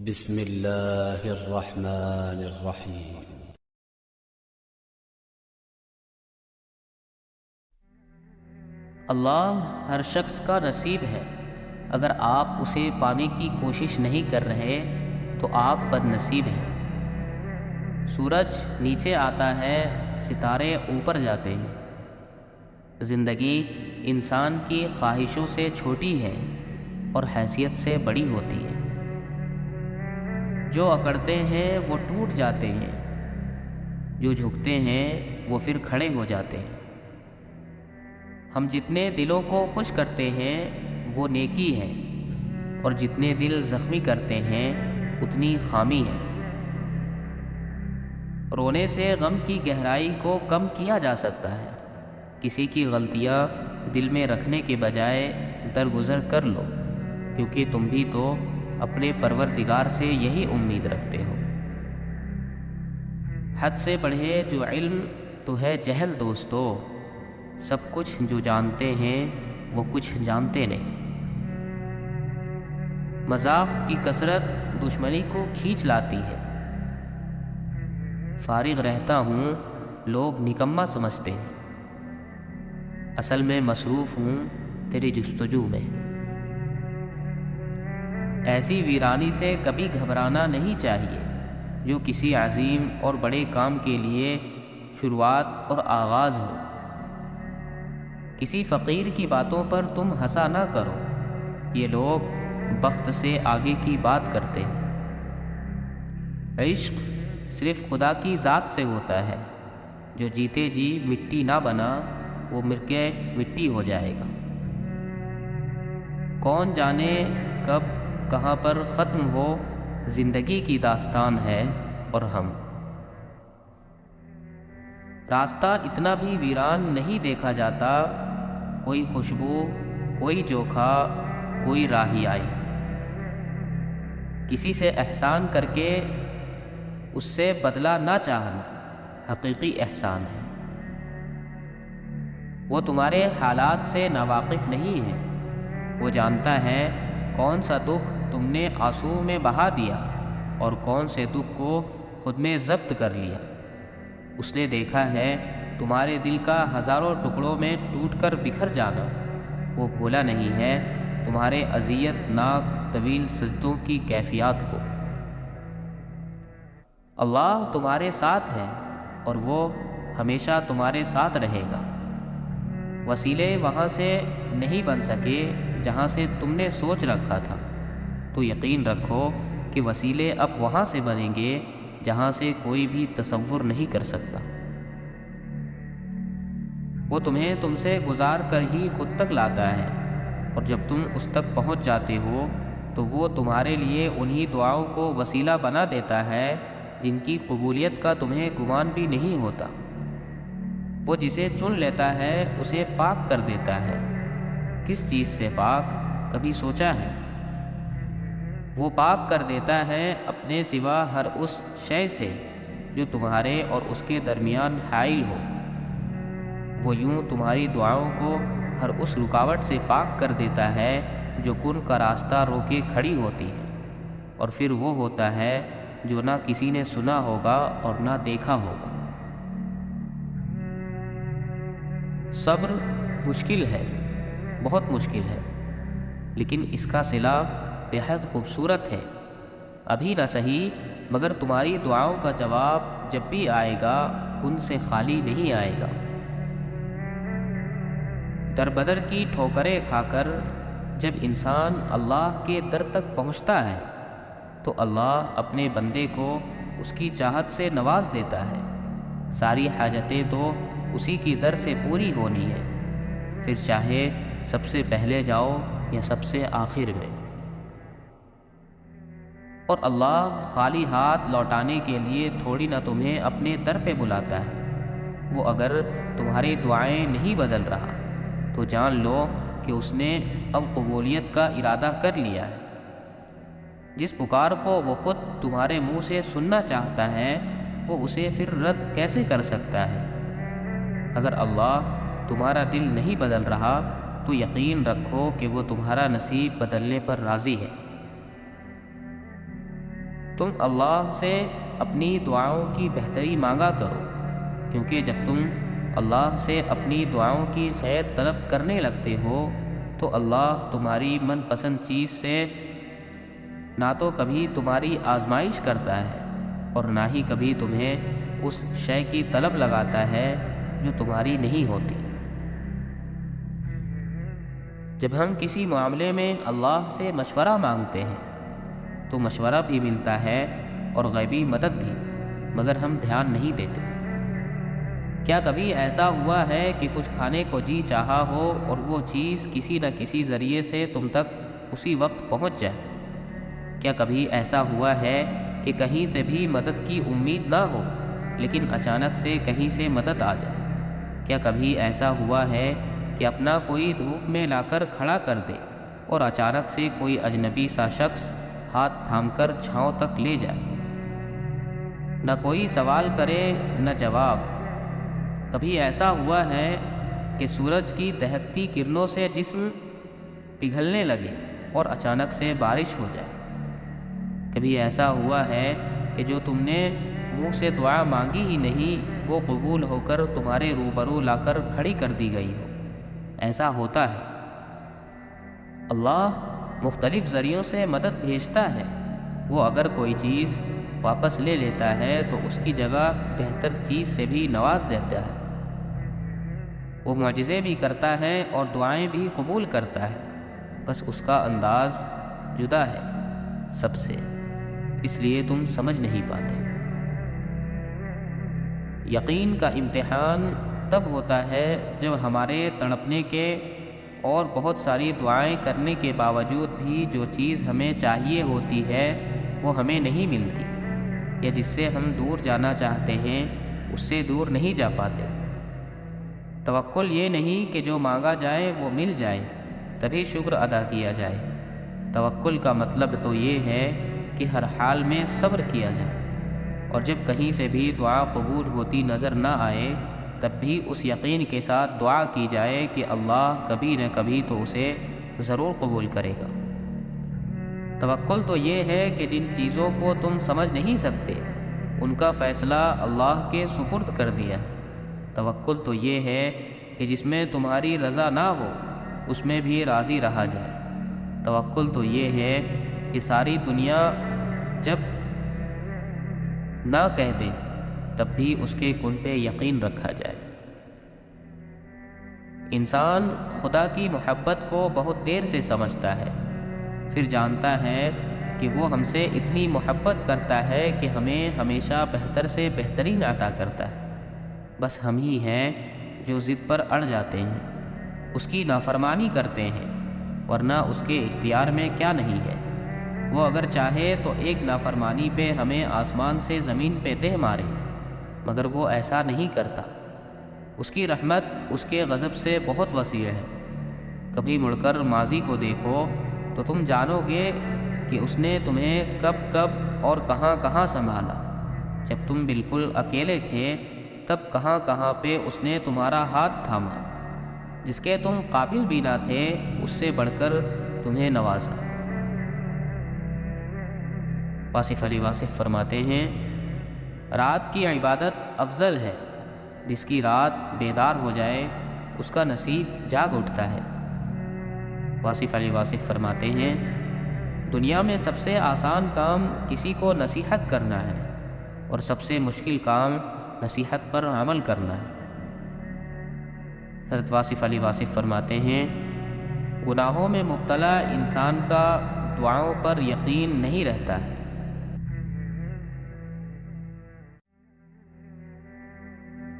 بسم اللہ الرحمن الرحیم۔ اللہ ہر شخص کا نصیب ہے۔ اگر آپ اسے پانے کی کوشش نہیں کر رہے تو آپ بد نصیب ہیں۔ سورج نیچے آتا ہے، ستارے اوپر جاتے ہیں۔ زندگی انسان کی خواہشوں سے چھوٹی ہے اور حیثیت سے بڑی ہوتی ہے۔ جو اکڑتے ہیں وہ ٹوٹ جاتے ہیں، جو جھکتے ہیں وہ پھر کھڑے ہو جاتے ہیں۔ ہم جتنے دلوں کو خوش کرتے ہیں وہ نیکی ہے، اور جتنے دل زخمی کرتے ہیں اتنی خامی ہے۔ رونے سے غم کی گہرائی کو کم کیا جا سکتا ہے۔ کسی کی غلطیاں دل میں رکھنے کے بجائے درگزر کر لو، کیونکہ تم بھی تو اپنے پروردگار سے یہی امید رکھتے ہو۔ حد سے بڑھے جو علم تو ہے جہل دوستو، سب کچھ جو جانتے ہیں وہ کچھ جانتے نہیں۔ مذاق کی کثرت دشمنی کو کھینچ لاتی ہے۔ فارغ رہتا ہوں لوگ نکما سمجھتے ہیں، اصل میں مصروف ہوں تیری جستجو میں۔ ایسی ویرانی سے کبھی گھبرانا نہیں چاہیے جو کسی عظیم اور بڑے کام کے لیے شروعات اور آغاز ہو۔ کسی فقیر کی باتوں پر تم ہنسا نہ کرو، یہ لوگ بخت سے آگے کی بات کرتے ہیں۔ عشق صرف خدا کی ذات سے ہوتا ہے، جو جیتے جی مٹی نہ بنا وہ مر کے مٹی ہو جائے گا۔ کون جانے کب کہاں پر ختم ہو زندگی کی داستان ہے اور ہم۔ راستہ اتنا بھی ویران نہیں دیکھا جاتا، کوئی خوشبو، کوئی جوکھا، کوئی راہی آئی۔ کسی سے احسان کر کے اس سے بدلہ نہ چاہنا حقیقی احسان ہے۔ وہ تمہارے حالات سے ناواقف نہیں ہے، وہ جانتا ہے کون سا دکھ تم نے آنسو میں بہا دیا اور کون سے دکھ کو خود میں ضبط کر لیا۔ اس نے دیکھا ہے تمہارے دل کا ہزاروں ٹکڑوں میں ٹوٹ کر بکھر جانا، وہ بھولا نہیں ہے تمہارے اذیت ناک طویل سجدوں کی کیفیات کو۔ اللہ تمہارے ساتھ ہے اور وہ ہمیشہ تمہارے ساتھ رہے گا۔ وسیلے وہاں سے نہیں بن سکے جہاں سے تم نے سوچ رکھا تھا، تو یقین رکھو کہ وسیلے اب وہاں سے بنیں گے جہاں سے کوئی بھی تصور نہیں کر سکتا۔ وہ تمہیں تم سے گزار کر ہی خود تک لاتا ہے، اور جب تم اس تک پہنچ جاتے ہو تو وہ تمہارے لیے انہی دعاؤں کو وسیلہ بنا دیتا ہے جن کی قبولیت کا تمہیں گمان بھی نہیں ہوتا۔ وہ جسے چن لیتا ہے اسے پاک کر دیتا ہے۔ کس چیز سے پاک کبھی سوچا ہے؟ وہ پاک کر دیتا ہے اپنے سوا ہر اس شے سے جو تمہارے اور اس کے درمیان حائل ہو۔ وہ یوں تمہاری دعاؤں کو ہر اس رکاوٹ سے پاک کر دیتا ہے جو کن کا راستہ روکے کھڑی ہوتی ہے، اور پھر وہ ہوتا ہے جو نہ کسی نے سنا ہوگا اور نہ دیکھا ہوگا۔ صبر مشکل ہے، بہت مشکل ہے، لیکن اس کا صلہ بےحد خوبصورت ہے۔ ابھی نہ صحیح مگر تمہاری دعاؤں کا جواب جب بھی آئے گا ان سے خالی نہیں آئے گا۔ در بدر کی ٹھوکریں کھا کر جب انسان اللہ کے در تک پہنچتا ہے تو اللہ اپنے بندے کو اس کی چاہت سے نواز دیتا ہے۔ ساری حاجتیں تو اسی کی در سے پوری ہونی ہے، پھر چاہے سب سے پہلے جاؤ یا سب سے آخر میں۔ اور اللہ خالی ہاتھ لوٹانے کے لیے تھوڑی نہ تمہیں اپنے در پہ بلاتا ہے۔ وہ اگر تمہاری دعائیں نہیں بدل رہا تو جان لو کہ اس نے اب قبولیت کا ارادہ کر لیا ہے۔ جس پکار کو وہ خود تمہارے منہ سے سننا چاہتا ہے وہ اسے پھر رد کیسے کر سکتا ہے؟ اگر اللہ تمہارا دل نہیں بدل رہا تو یقین رکھو کہ وہ تمہارا نصیب بدلنے پر راضی ہے۔ تم اللہ سے اپنی دعاؤں کی بہتری مانگا کرو، کیونکہ جب تم اللہ سے اپنی دعاؤں کی خیر طلب کرنے لگتے ہو تو اللہ تمہاری من پسند چیز سے نہ تو کبھی تمہاری آزمائش کرتا ہے اور نہ ہی کبھی تمہیں اس شے کی طلب لگاتا ہے جو تمہاری نہیں ہوتی۔ جب ہم کسی معاملے میں اللہ سے مشورہ مانگتے ہیں تو مشورہ بھی ملتا ہے اور غیبی مدد بھی، مگر ہم دھیان نہیں دیتے۔ کیا کبھی ایسا ہوا ہے کہ کچھ کھانے کو جی چاہا ہو اور وہ چیز کسی نہ کسی ذریعے سے تم تک اسی وقت پہنچ جائے؟ کیا کبھی ایسا ہوا ہے کہ کہیں سے بھی مدد کی امید نہ ہو لیکن اچانک سے کہیں سے مدد آ جائے؟ کیا کبھی ایسا ہوا ہے کہ اپنا کوئی دھوپ میں لا کر کھڑا کر دے اور اچانک سے کوئی اجنبی سا شخص ہاتھ تھام کر چھاؤں تک لے جائے؟ نہ کوئی سوال کرے نہ جواب۔ کبھی ایسا ہوا ہے کہ سورج کی دہکتی کرنوں سے جسم پگھلنے لگے اور اچانک سے بارش ہو جائے؟ کبھی ایسا ہوا ہے کہ جو تم نے منہ سے دعا مانگی ہی نہیں وہ قبول ہو کر تمہارے روبرو لا کر کھڑی کر دی گئی ہو؟ ایسا ہوتا ہے۔ اللہ مختلف ذریعوں سے مدد بھیجتا ہے۔ وہ اگر کوئی چیز واپس لے لیتا ہے تو اس کی جگہ بہتر چیز سے بھی نواز دیتا ہے۔ وہ معجزے بھی کرتا ہے اور دعائیں بھی قبول کرتا ہے، بس اس کا انداز جدا ہے سب سے، اس لیے تم سمجھ نہیں پاتے۔ یقین کا امتحان تب ہوتا ہے جب ہمارے تڑپنے کے اور بہت ساری دعائیں کرنے کے باوجود بھی جو چیز ہمیں چاہیے ہوتی ہے وہ ہمیں نہیں ملتی، یا جس سے ہم دور جانا چاہتے ہیں اس سے دور نہیں جا پاتے۔ توکل یہ نہیں کہ جو مانگا جائے وہ مل جائے تبھی شکر ادا کیا جائے۔ توکل کا مطلب تو یہ ہے کہ ہر حال میں صبر کیا جائے، اور جب کہیں سے بھی دعا قبول ہوتی نظر نہ آئے تب بھی اس یقین کے ساتھ دعا کی جائے کہ اللہ کبھی نہ کبھی تو اسے ضرور قبول کرے گا۔ توکل تو یہ ہے کہ جن چیزوں کو تم سمجھ نہیں سکتے ان کا فیصلہ اللہ کے سپرد کر دیا ہے۔ توکل تو یہ ہے کہ جس میں تمہاری رضا نہ ہو اس میں بھی راضی رہا جائے۔ توکل تو یہ ہے کہ ساری دنیا جب نہ کہہ دے تب بھی اس کے کن پہ یقین رکھا جائے۔ انسان خدا کی محبت کو بہت دیر سے سمجھتا ہے، پھر جانتا ہے کہ وہ ہم سے اتنی محبت کرتا ہے کہ ہمیں ہمیشہ بہتر سے بہترین عطا کرتا ہے۔ بس ہم ہی ہیں جو ضد پر اڑ جاتے ہیں، اس کی نافرمانی کرتے ہیں، ورنہ اس کے اختیار میں کیا نہیں ہے۔ وہ اگر چاہے تو ایک نافرمانی پہ ہمیں آسمان سے زمین پہ دہ مارے، مگر وہ ایسا نہیں کرتا۔ اس کی رحمت اس کے غضب سے بہت وسیع ہے۔ کبھی مڑ کر ماضی کو دیکھو تو تم جانو گے کہ اس نے تمہیں کب کب اور کہاں کہاں سنبھالا۔ جب تم بالکل اکیلے تھے تب کہاں کہاں پہ اس نے تمہارا ہاتھ تھاما۔ جس کے تم قابل بھی نہ تھے اس سے بڑھ کر تمہیں نوازا۔ واصف علی واصف فرماتے ہیں، رات کی عبادت افضل ہے، جس کی رات بیدار ہو جائے اس کا نصیب جاگ اٹھتا ہے۔ واصف علی واصف فرماتے ہیں، دنیا میں سب سے آسان کام کسی کو نصیحت کرنا ہے اور سب سے مشکل کام نصیحت پر عمل کرنا ہے۔ حضرت واصف علی واصف فرماتے ہیں، گناہوں میں مبتلا انسان کا دعاؤں پر یقین نہیں رہتا ہے،